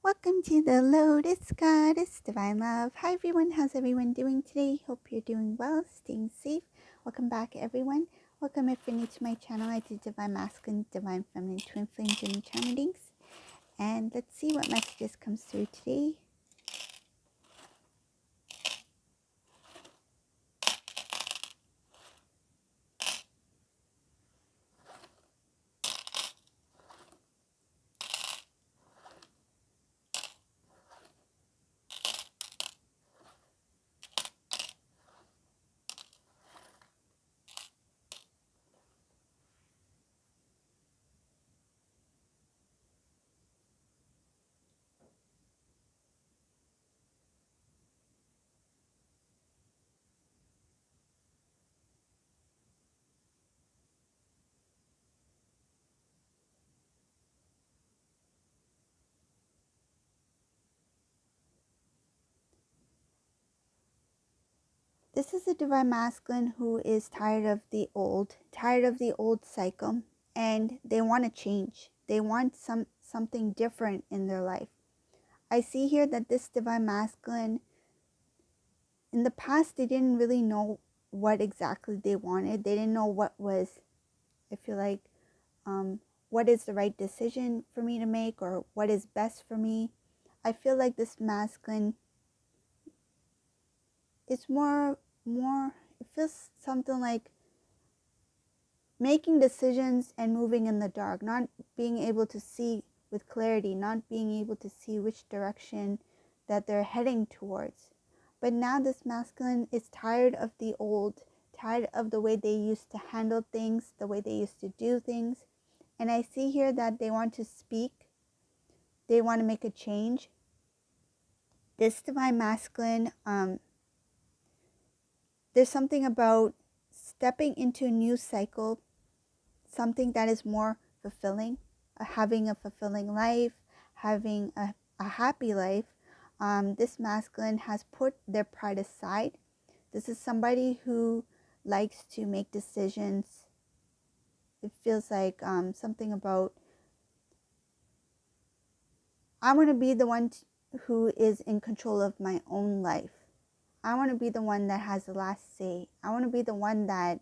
Welcome to the Lotus Goddess Divine Love. Hi everyone, how's everyone doing today? Hope you're doing well, staying safe. Welcome back everyone. Welcome if you're new to my channel. I do Divine Masculine, Divine Feminine, Twin Flames, and Charm readings. And let's see what messages comes through today. This is a Divine Masculine who is tired of the old cycle, and they want to change. They want something different in their life. I see here that this Divine Masculine, in the past, they didn't really know what exactly they wanted. They didn't know what was, I feel like, what is the right decision for me to make, or what is best for me. I feel like this masculine is more, it feels something like making decisions and moving in the dark, not being able to see with clarity, not being able to see which direction that they're heading towards. But now this masculine is tired of the old, tired of the way they used to handle things, the way they used to do things. And I see here that they want to speak. They want to make a change. This Divine Masculine, there's something about stepping into a new cycle, something that is more fulfilling, having a fulfilling life, having a happy life. This masculine has put their pride aside. This is somebody who likes to make decisions. It feels like something about, I want to be the one who is in control of my own life. I want to be the one that has the last say. I want to be the one that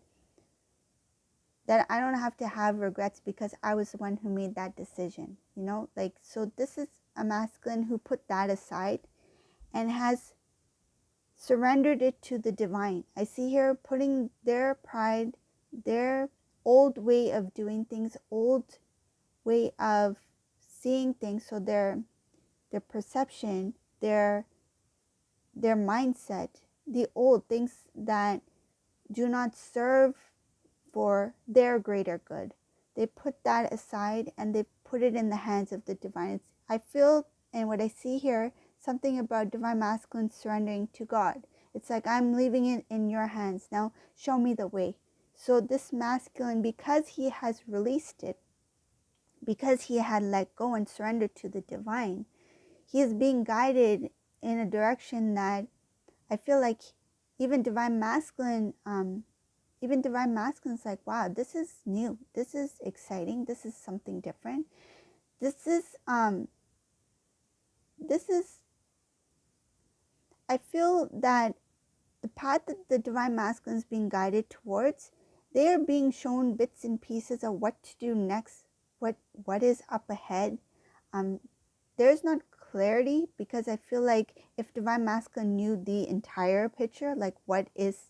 I don't have to have regrets because I was the one who made that decision, like, so this is a masculine who put that aside and has surrendered it to the divine. I see here putting their pride, their old way of doing things, old way of seeing things, so their perception, their mindset, the old things that do not serve for their greater good. They put that aside and they put it in the hands of the divine. I feel, and what I see here, something about Divine Masculine surrendering to God. It's like, I'm leaving it in your hands. Now show me the way. So this masculine, because he has released it, because he had let go and surrendered to the divine, he is being guided in a direction that I feel like even Divine Masculine, is like, wow, this is new. This is exciting. This is something different. This is, I feel that the path that the Divine Masculine is being guided towards, they are being shown bits and pieces of what to do next, what is up ahead. There's not clarity, because I feel like if Divine Masculine knew the entire picture, like what is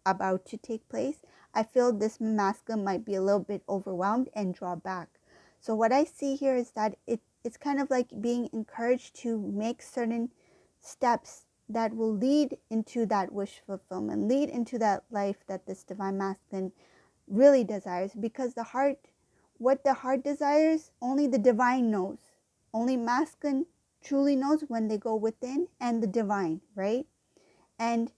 about to take place, I feel this masculine might be a little bit overwhelmed and draw back. So what I see here is that it's kind of like being encouraged to make certain steps that will lead into that wish fulfillment, lead into that life that this Divine Masculine really desires. Because the heart, what the heart desires, only the divine knows. Only masculine truly knows when they go within, and the divine, right? And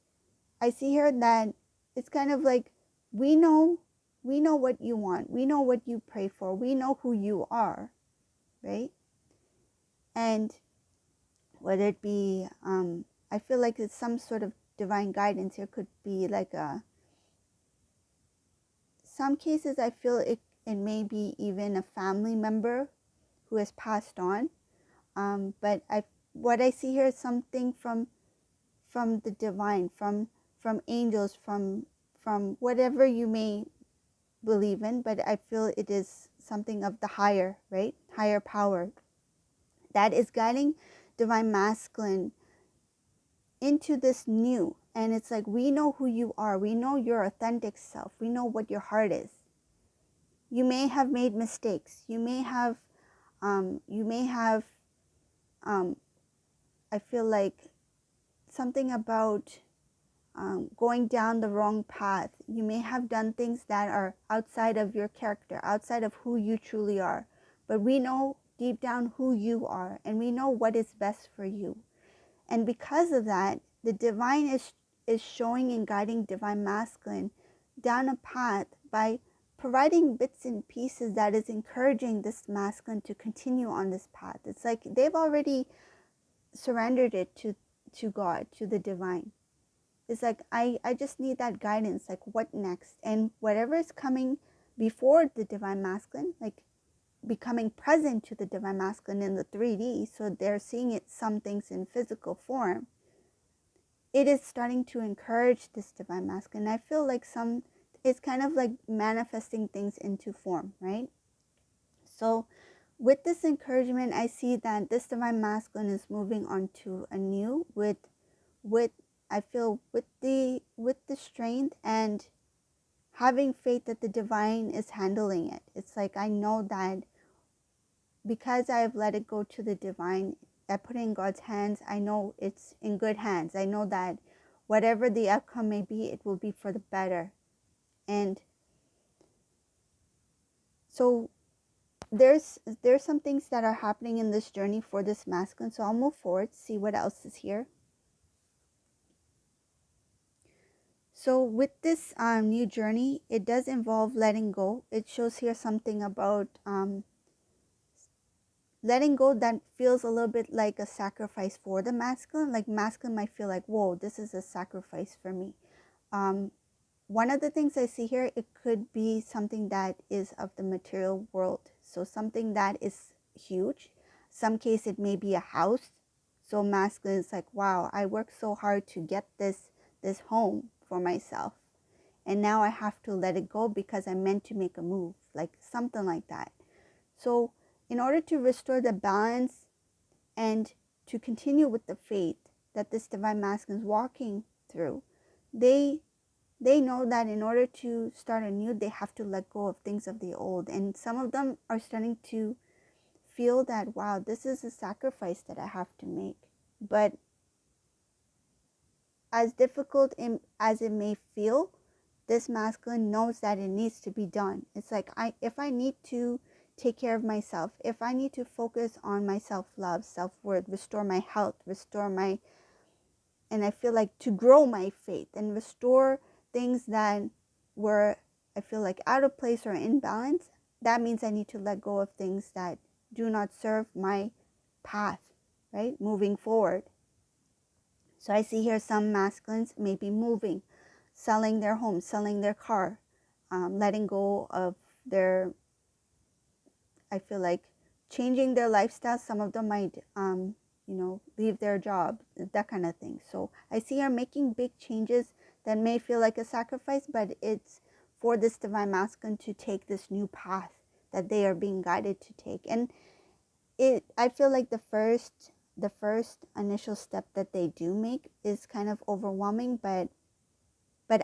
I see here that it's kind of like, we know what you want. We know what you pray for. We know who you are, right? And whether it be, I feel like it's some sort of divine guidance here. Could be like some cases I feel it may be even a family member who has passed on. But what I see here is something from the divine, from angels, from whatever you may believe in, but I feel it is something of the higher, right? Higher power that is guiding divine masculine into this new. And it's like, we know who you are. We know your authentic self. We know what your heart is. You may have made mistakes. You may have, I feel like something about going down the wrong path. You may have done things that are outside of your character, outside of who you truly are. But we know deep down who you are, and we know what is best for you. And because of that, the divine is showing and guiding divine masculine down a path by providing bits and pieces that is encouraging this masculine to continue on this path. It's like they've already surrendered it to God, to the divine. It's like, I just need that guidance, like what next? And whatever is coming before the divine masculine, like becoming present to the divine masculine in the 3D, so they're seeing it, some things in physical form, it is starting to encourage this divine masculine. I feel like it's kind of like manifesting things into form, right? So with this encouragement, I see that this divine masculine is moving on to a new with I feel with the strength and having faith that the divine is handling it. It's like, I know that because I've let it go to the divine, I put it in God's hands, I know it's in good hands. I know that whatever the outcome may be, it will be for the better. And so there's some things that are happening in this journey for this masculine. So I'll move forward, see what else is here. So with this new journey, it does involve letting go. It shows here something about letting go that feels a little bit like a sacrifice for the masculine. Like masculine might feel like, whoa, this is a sacrifice for me. One of the things I see here, it could be something that is of the material world. So something that is huge. Some case it may be a house. So masculine is like, wow, I worked so hard to get this home for myself. And now I have to let it go because I meant to make a move, like something like that. So in order to restore the balance and to continue with the faith that this divine masculine is walking through, they know that in order to start anew, they have to let go of things of the old. And some of them are starting to feel that, wow, this is a sacrifice that I have to make. But as difficult as it may feel, this masculine knows that it needs to be done. It's like, if I need to take care of myself, if I need to focus on my self-love, self-worth, restore my health, and I feel like to grow my faith and restore things that were, I feel like, out of place or imbalance, that means I need to let go of things that do not serve my path, right? Moving forward. So I see here some masculines may be moving, selling their home, selling their car, letting go of their, I feel like, changing their lifestyle. Some of them might, leave their job, that kind of thing. So I see her making big changes that may feel like a sacrifice, but it's for this divine masculine to take this new path that they are being guided to take. And I feel like the first initial step that they do make is kind of overwhelming, but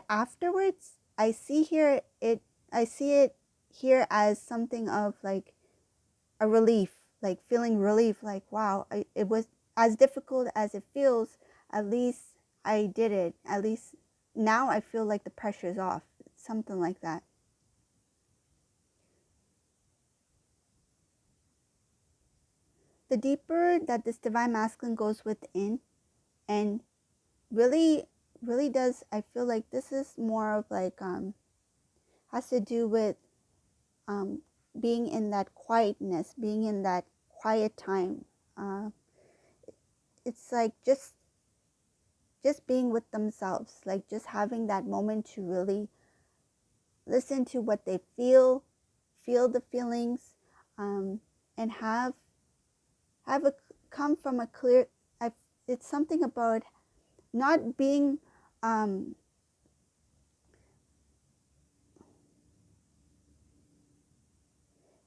afterwards I see it here as something of like a relief, like feeling relief, like, wow, it was as difficult as it feels, at least I did it. At least now I feel like the pressure is off, something like that. The deeper that this divine masculine goes within, and really does, I feel like this is more of like has to do with being in that quietness, being in that quiet time. It's like just being with themselves, like just having that moment to really listen to what they feel the feelings, and have a come from a clear, it's something about not being,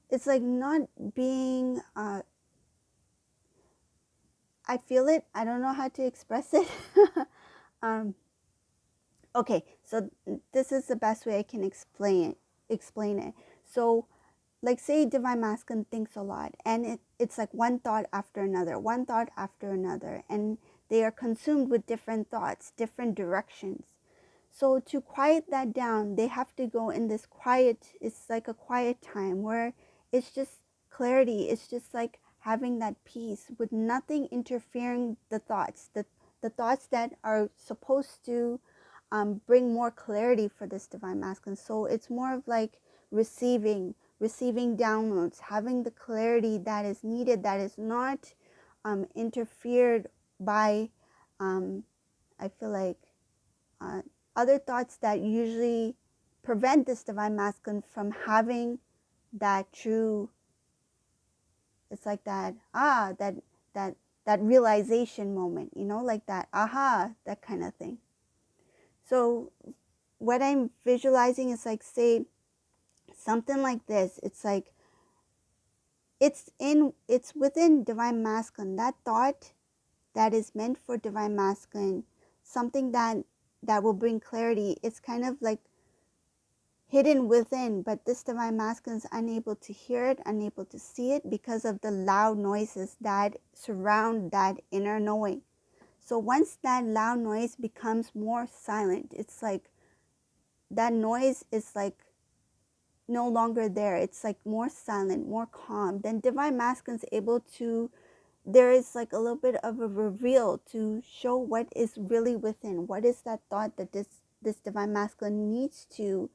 it's like not being, I feel it, I don't know how to express it. Okay, so this is the best way I can explain it. So like say divine masculine thinks a lot, and it's like one thought after another, one thought after another, and they are consumed with different thoughts, different directions. So to quiet that down, they have to go in this quiet, it's like a quiet time where it's just clarity. It's just like having that peace with nothing interfering the thoughts, the thoughts that are supposed to bring more clarity for this divine masculine. So it's more of like receiving downloads, having the clarity that is needed, that is not interfered by, I feel like, uh, other thoughts that usually prevent this divine masculine from having that true, it's like that, that that realization moment, you know, like that aha, that kind of thing. So what I'm visualizing is like, say something like this. It's like it's within divine masculine, that thought that is meant for divine masculine, something that will bring clarity. It's kind of like hidden within, but this divine masculine is unable to hear it, unable to see it because of the loud noises that surround that inner knowing. So once that loud noise becomes more silent, it's like that noise is like no longer there. It's like more silent, more calm. Then divine masculine is able to, there is like a little bit of a reveal to show what is really within. What is that thought that this divine masculine needs to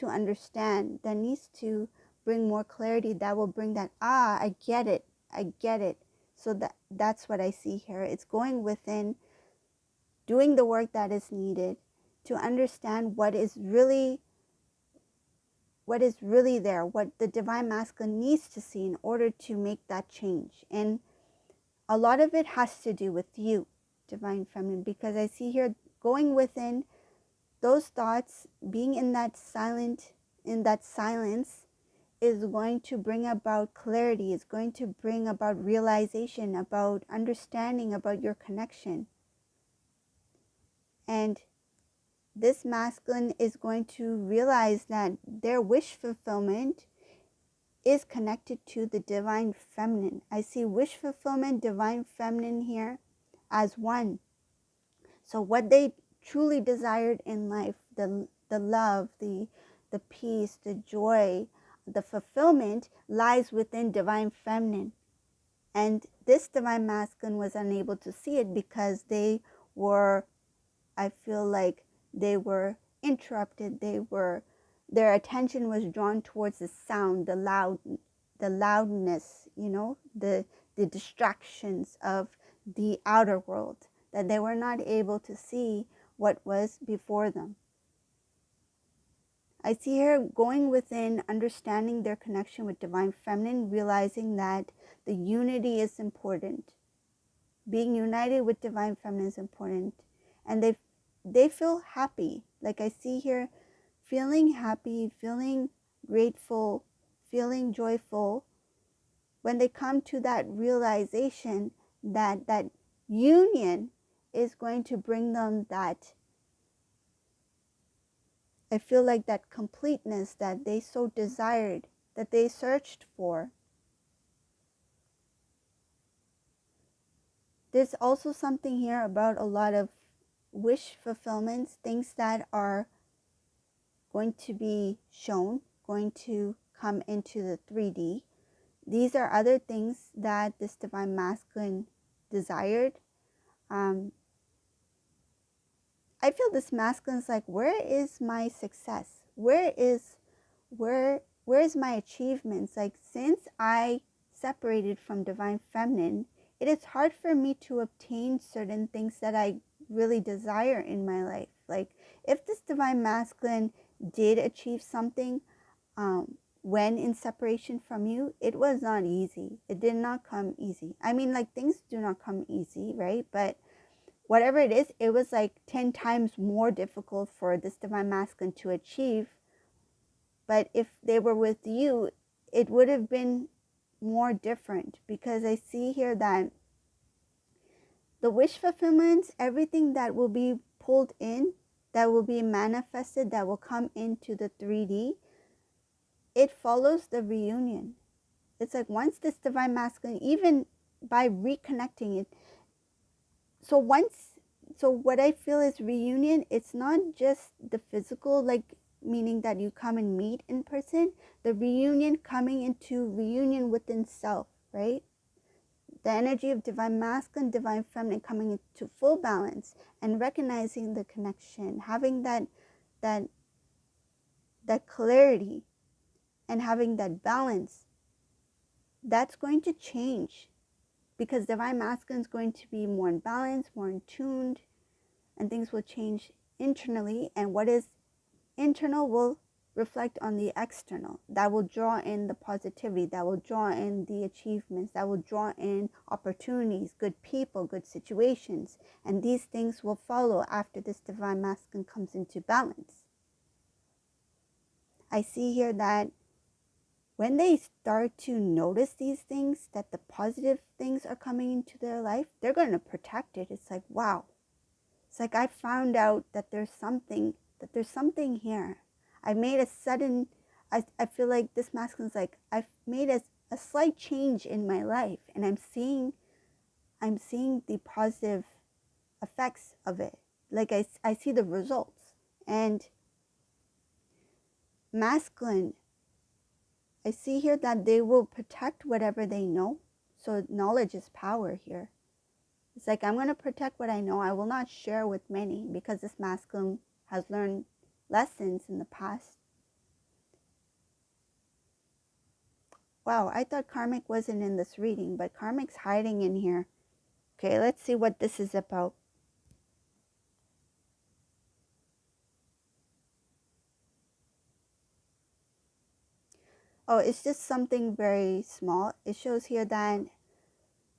understand, that needs to bring more clarity, that will bring that, I get it, I get it. So that's what I see here. It's going within, doing the work that is needed to understand what is really there, what the divine masculine needs to see in order to make that change. And a lot of it has to do with you, divine feminine, because I see here going within those thoughts, being in that silence is going to bring about clarity, is going to bring about realization, about understanding, about your connection. And this masculine is going to realize that their wish fulfillment is connected to the divine feminine. I see wish fulfillment, divine feminine here as one. So what they truly desired in life, the love, the peace, the joy, the fulfillment lies within divine feminine. And this divine masculine was unable to see it because they were, I feel like they were interrupted. Their attention was drawn towards the sound, the loudness, you know, the distractions of the outer world, that they were not able to see what was before them. I see here going within, understanding their connection with divine feminine, realizing that the unity is important. Being united with divine feminine is important. And they feel happy. Like I see here, feeling happy, feeling grateful, feeling joyful, when they come to that realization that that union is going to bring them that, I feel like that completeness that they so desired, that they searched for. There's also something here about a lot of wish fulfillments, things that are going to be shown, going to come into the 3D. These are other things that this divine masculine desired. I feel this masculine is like, where is my success? Where is my achievements? Like, since I separated from divine feminine, it is hard for me to obtain certain things that I really desire in my life. Like, if this divine masculine did achieve something, when in separation from you, it was not easy. It did not come easy. I mean, like, things do not come easy, right? But whatever it is, it was like 10 times more difficult for this divine masculine to achieve. But if they were with you, it would have been more different, because I see here that the wish fulfillments, everything that will be pulled in, that will be manifested, that will come into the 3D, it follows the reunion. It's like once this divine masculine, even by reconnecting it, so what I feel is reunion, it's not just the physical, like meaning that you come and meet in person, the reunion coming into reunion within self, right? The energy of divine masculine, divine feminine coming into full balance and recognizing the connection, having that clarity and having that balance, that's going to change, because divine masculine is going to be more in balance, more in tuned, and things will change internally, and what is internal will reflect on the external. That will draw in the positivity, that will draw in the achievements, that will draw in opportunities, good people, good situations, and these things will follow after this divine masculine comes into balance. I see here that when they start to notice these things, that the positive things are coming into their life, they're going to protect it. It's like, wow. It's like I found out that there's something here. I made a sudden, I feel like this masculine's like, I've made a slight change in my life, and I'm seeing the positive effects of it. Like I see the results. And masculine, I see here that they will protect whatever they know. So knowledge is power here. It's like, I'm going to protect what I know. I will not share with many, because this masculine has learned lessons in the past. Wow, I thought karmic wasn't in this reading, but karmic's hiding in here. Okay, let's see what this is about. Oh, it's just something very small. It shows here that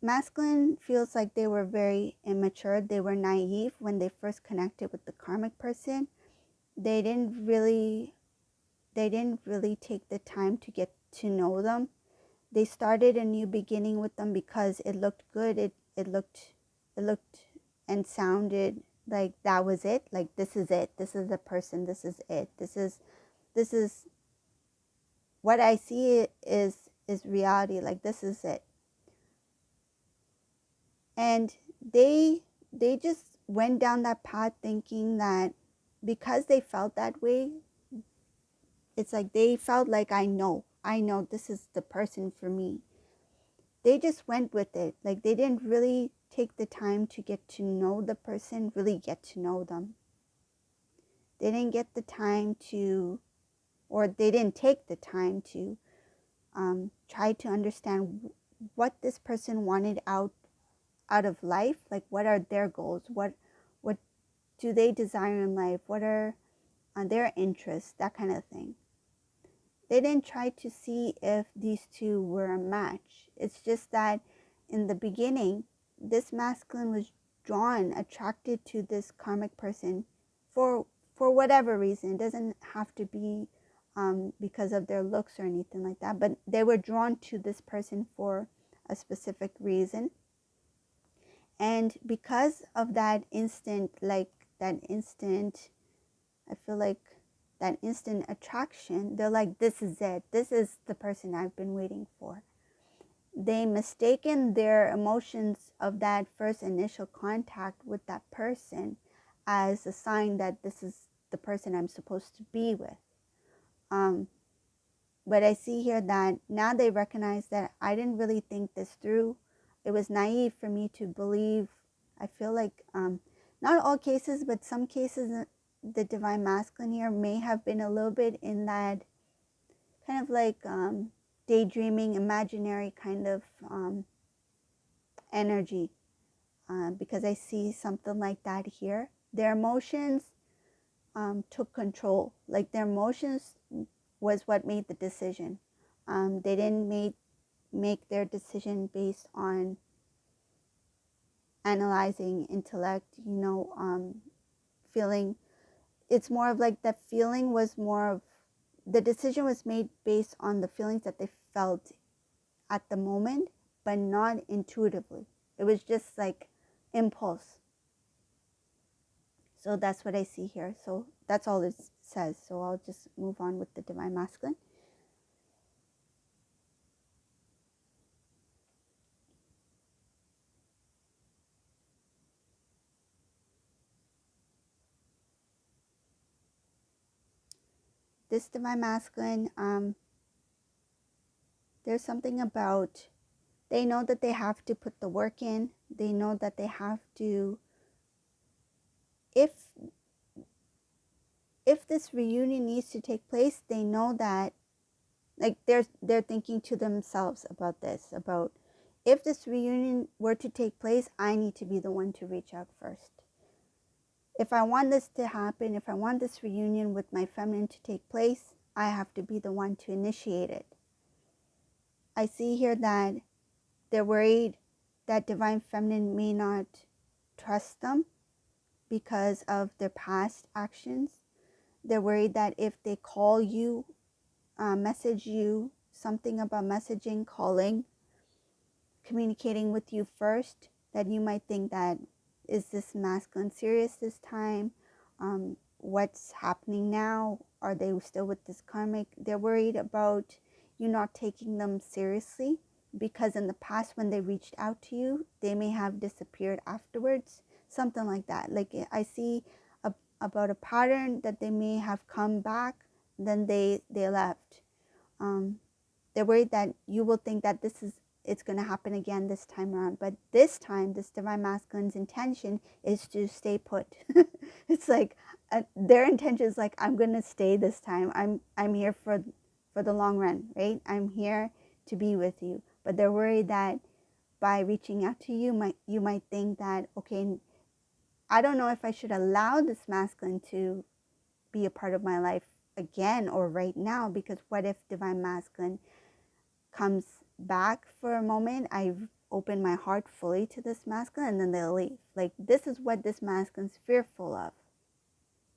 masculine feels like they were very immature. They were naive when they first connected with the karmic person. They didn't really take the time to get to know them. They started a new beginning with them because it looked good. It looked and sounded like that was it. Like, this is it. This is the person. This is it. This is what I see is reality. Like, this is it. And they just went down that path thinking that because they felt that way, it's like they felt like, I know this is the person for me. They just went with it. Like, they didn't really take the time to get to know the person, really get to know them. They didn't get the time to, or they didn't take the time to try to understand what this person wanted out of life. Like, what are their goals? What do they desire in life? What are their interests? That kind of thing. They didn't try to see if these two were a match. It's just that in the beginning, this masculine was attracted to this karmic person for whatever reason. It doesn't have to be because of their looks or anything like that, but they were drawn to this person for a specific reason. And because of that instant, I feel like that instant attraction, they're like, this is it. This is the person I've been waiting for. They mistaken their emotions of that first initial contact with that person as a sign that this is the person I'm supposed to be with. But I see here that now they recognize that I didn't really think this through. It was naive for me to believe. I feel like not all cases, but some cases, the divine masculine here may have been a little bit in that kind of like daydreaming, imaginary kind of energy, because I see something like that here. Their emotions took control. Like, their emotions was what made the decision. They didn't make their decision based on analyzing intellect, feeling. It's more of like that feeling was more of, the decision was made based on the feelings that they felt at the moment, but not intuitively. It was just like impulse. So that's what I see here. So that's all it says. So I'll just move on with the Divine Masculine. This Divine Masculine, there's something about, they know that they have to put the work in. They know that they have to, if this reunion needs to take place, they know that, like, they're thinking to themselves about this, about, if this reunion were to take place, I need to be the one to reach out first. If I want this to happen, if I want this reunion with my feminine to take place, I have to be the one to initiate it. I see here that they're worried that Divine Feminine may not trust them because of their past actions. They're worried that if they call you, message you, something about messaging, calling, communicating with you first, that you might think that, is this masculine serious this time? What's happening now? Are they still with this karmic? They're worried about you not taking them seriously, because in the past when they reached out to you, they may have disappeared afterwards, something like that. Like, I see about a pattern that they may have come back, then they left. They're worried that you will think that it's going to happen again this time around. But this time, this Divine Masculine's intention is to stay put. It's like their intention is like, I'm going to stay this time. I'm here for the long run, right? I'm here to be with you. But they're worried that by reaching out to you, you might think that, okay, I don't know if I should allow this masculine to be a part of my life again or right now, because what if Divine Masculine comes back for a moment, I've opened my heart fully to this masculine, and then they'll leave. Like, this is what this masculine's fearful of,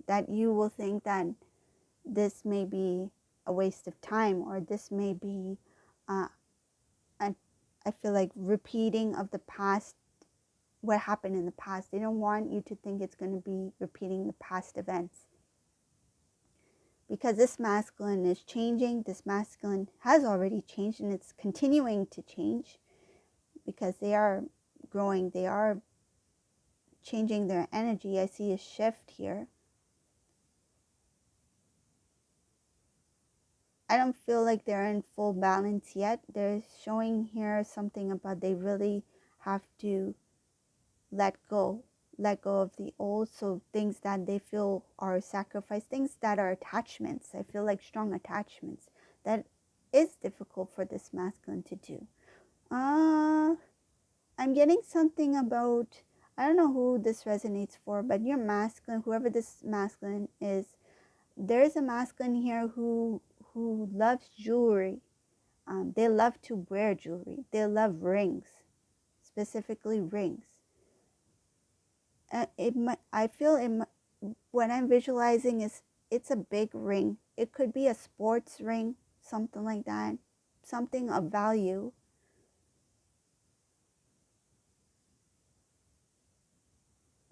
that you will think that this may be a waste of time, or this may be I feel like repeating of the past, what happened in the past. They don't want you to think it's going to be repeating the past events, because this masculine is changing. This masculine has already changed, and it's continuing to change, because they are growing, they are changing their energy. I see a shift here. I don't feel like they're in full balance yet. They're showing here something about they really have to let go of the old. So things that they feel are sacrifice, things that are attachments. I feel like strong attachments. That is difficult for this masculine to do. I'm getting something about, I don't know who this resonates for, but your masculine, whoever this masculine is, there's a masculine here who loves jewelry. They love to wear jewelry. They love rings, specifically rings. I feel what I'm visualizing is, it's a big ring. It could be a sports ring, something like that, something of value.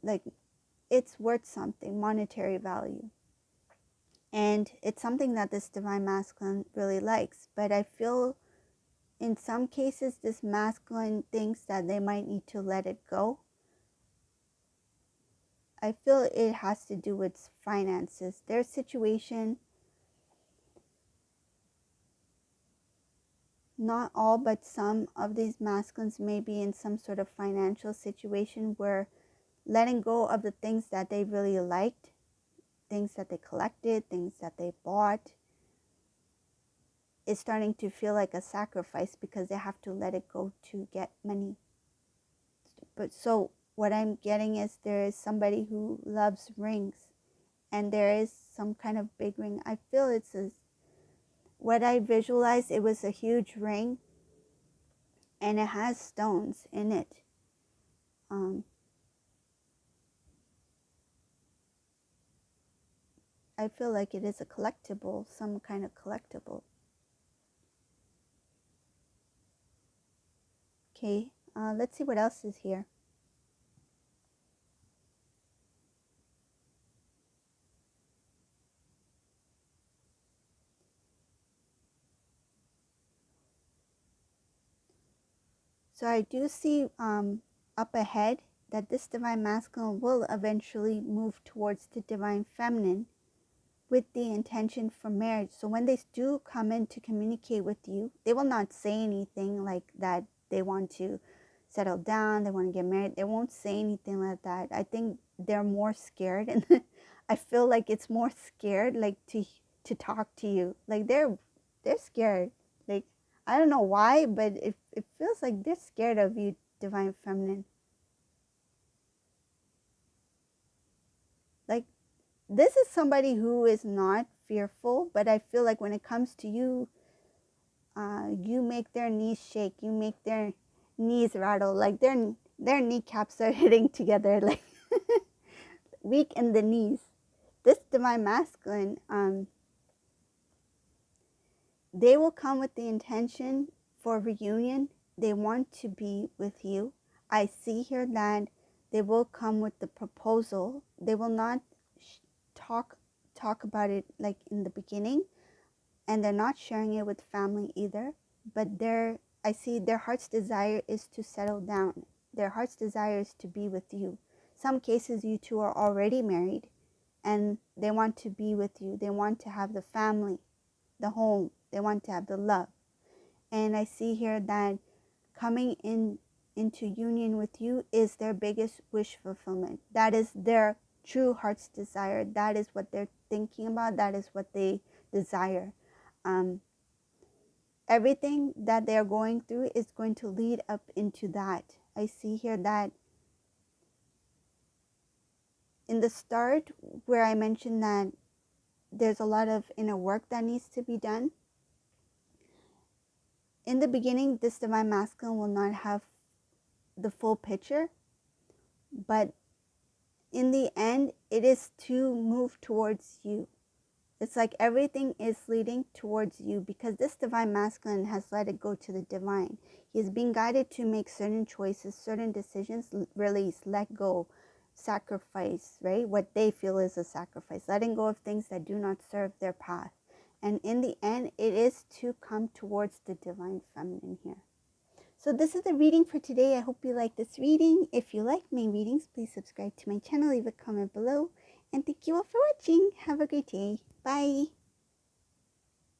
Like, it's worth something, monetary value. And it's something that this Divine Masculine really likes. But I feel in some cases, this masculine thinks that they might need to let it go. I feel it has to do with finances. Their situation, not all, but some of these masculines may be in some sort of financial situation where letting go of the things that they really liked, things that they collected, things that they bought, is starting to feel like a sacrifice, because they have to let it go to get money. But so what I'm getting is, there is somebody who loves rings, and there is some kind of big ring. I feel it's what I visualized, it was a huge ring, and it has stones in it. I feel like it is a collectible, some kind of collectible. Okay, let's see what else is here. So I do see up ahead that this divine masculine will eventually move towards the divine feminine with the intention for marriage. So when they do come in to communicate with you, they will not say anything like that they want to settle down, they want to get married. They won't say anything like that. I think they're more scared, and I feel like it's more scared, like to talk to you. Like they're scared. Like I don't know why, but it feels like they're scared of you, divine feminine. Like this is somebody who is not fearful, but I feel like when it comes to you, you make their knees shake, you make their knees rattle, like their kneecaps are hitting together, like weak in the knees. This divine masculine, they will come with the intention for reunion. They want to be with you. I see here that they will come with the proposal. They will not talk about it like in the beginning, and they're not sharing it with family either, but I see their heart's desire is to settle down. Their heart's desire is to be with you. Some cases you two are already married and they want to be with you. They want to have the family, the home. They want to have the love. And I see here that coming into union with you is their biggest wish fulfillment. That is their true heart's desire. That is what they're thinking about. That is what they desire. Everything that they're going through is going to lead up into that. I see here that in the start, where I mentioned that there's a lot of inner work that needs to be done, in the beginning, this divine masculine will not have the full picture, but in the end, it is to move towards you. It's like everything is leading towards you because this divine masculine has let it go to the divine. He is being guided to make certain choices, certain decisions, release, let go, sacrifice, right? What they feel is a sacrifice, letting go of things that do not serve their path. And in the end, it is to come towards the divine feminine here. So this is the reading for today. I hope you like this reading. If you like my readings, please subscribe to my channel, leave a comment below. And thank you all for watching. Have a great day. Bye.